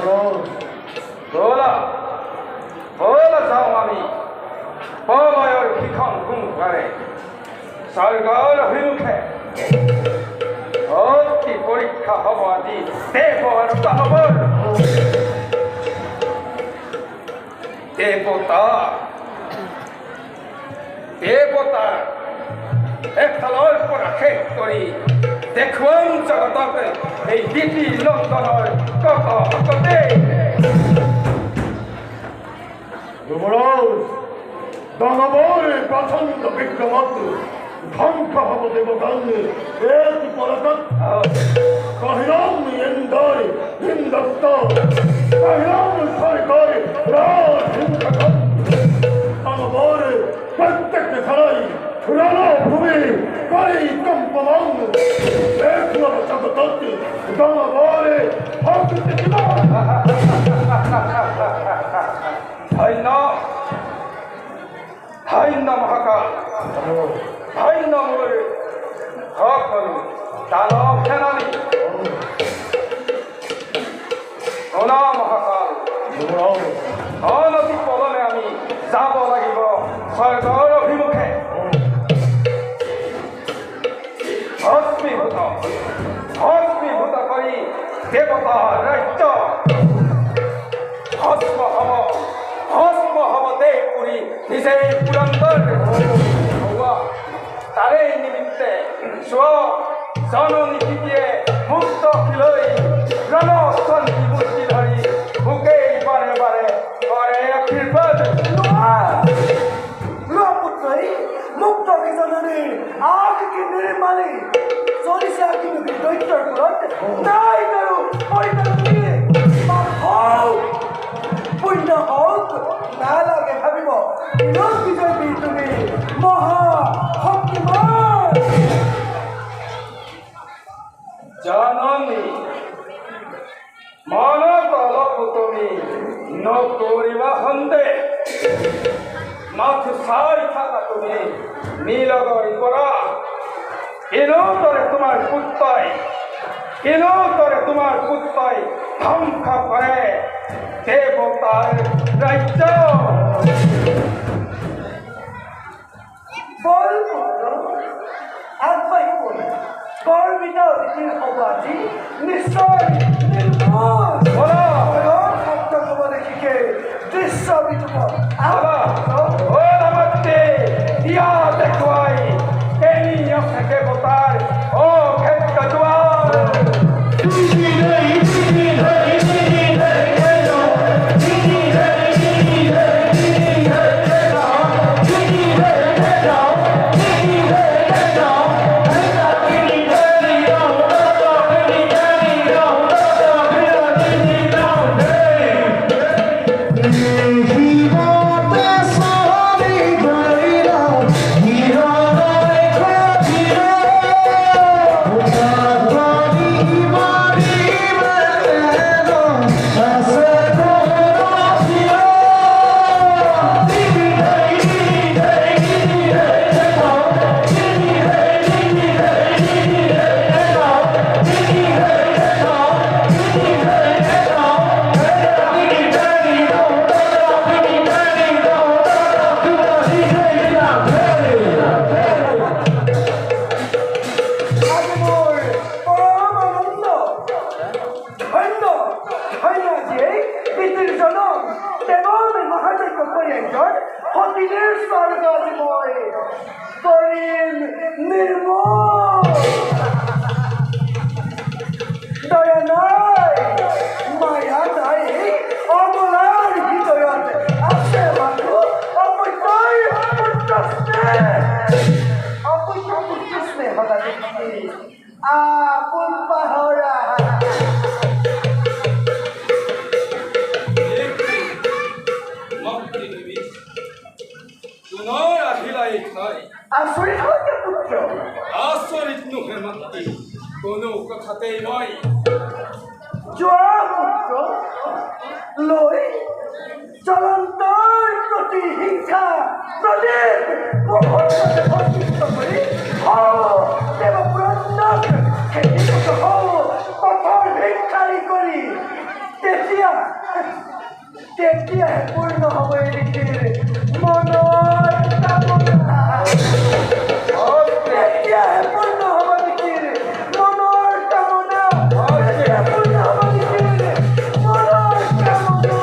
বলা বলা যাও আমি পময়ৰ শিখন গুণকাৰে স্বৰ্গৰ অভিমুখে অতি পৰীক্ষা হ'ব আজি দেৱ আৰু দানৱৰ দেৱতাৰ এফালৰ পৰা শেষ কৰি দেখুৱাম জগতক এই দিতি নন্দনৰ ককতে যুবরাজ দানবর প্রচন্ড বিক্রমত ধ্বংস হব দেবগণ এক পরকত কহিলাম ইন্দর ইন্দত্ত কহিলাম সরকার রাজ হিন্দকত দানবর প্রত্যেক খেলাই রণভূমি করে কম্পমান এক নব জগতত দানবরে ভক্তি ধন্য মহাকাল ধন্য মোৰ সকলো দানৱ সেনানী শুনা মহাকাল অনতি পলমে আমি যাব লাগিব স্বৰ্গৰ অভিমুখে ভস্মীভূত কৰি দেৱতাৰ ৰাজ্য ভস্ম হব দেহপুৰী নিজেই পুৰন্দৰ তাৰে নিমিত্তে জননী পিতিয়ে মুক্ত লৈ ৰণচণ্ডী মূৰ্তি ধৰি বুকেই বাৰে বাৰে কৰে আশীৰ্বাদ পুত্ৰই মুক্ত জননীৰ আগ কি নিৰ্মাণে চলিছে কিন্তু দৈত্যৰ ঘৰত নাই কাৰো পৰিণতি পুণ্য হওক নালাগে ভাবিব বিজয়ী তুমি মহা শক্তিমান জননী মনত অলপ তুমি নকৰিবা সন্দেহ মাথো চাই থাকা তুমি নীলগৰি পৰা কেনেদৰে তোমাৰ পুত্ৰই ধ্বংস কৰে দেৱতাৰ ৰাজ্য বল পুত্ৰ আগবাঢ়িব গৰ্বিত অতিথিৰ সভাটি নিশ্চয় নিৰ্মল শব্দ ক'ব দেখিকে দৃশ্য বিতুপত দিয়া দেখুৱাই কেনি আছে দেৱতাৰ অ ক্ষেত্ৰ দুৱাৰ আচৰিত নোহে মাতি কোনো কথাতেই মই যোৱা পুত্ৰ লৈ জ্বলন্তৰ প্ৰতি হিংসা প্ৰদীপ কৰি দেৱপুৰন্দক খেতি পথৰ ভিক্ষাৰী কৰি তেতিয়া তেতিয়াহে পূৰ্ণ হ'ব এই ঋষিৰ মনৰ কামনা তেতিয়াহে পূৰ্ণ হ'ব ঋষিৰ মনৰ কামনা তেতিয়াহে পূৰ্ণ হ'ব ঋষিৰ মনৰ কামনা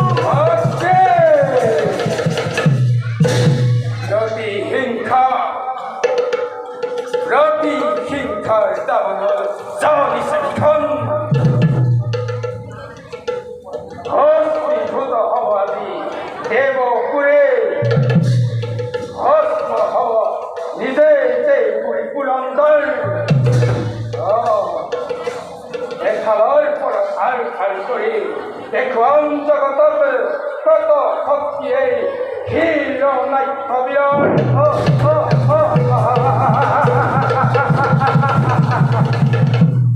প্ৰতিহিংসাৰ তাৰমানৰ জানি চাৰিখন ভস্মীভূত হ'ব আজি দেৱপুৰে ভস্ম হ'ব নিজে পুৰি পুৰন্দৰ এফালৰ পৰা খাল খাল কৰি দেখুৱাম জগতত কত শক্তিয়ে ক্ষীৰ নাট্যবিয়ৰ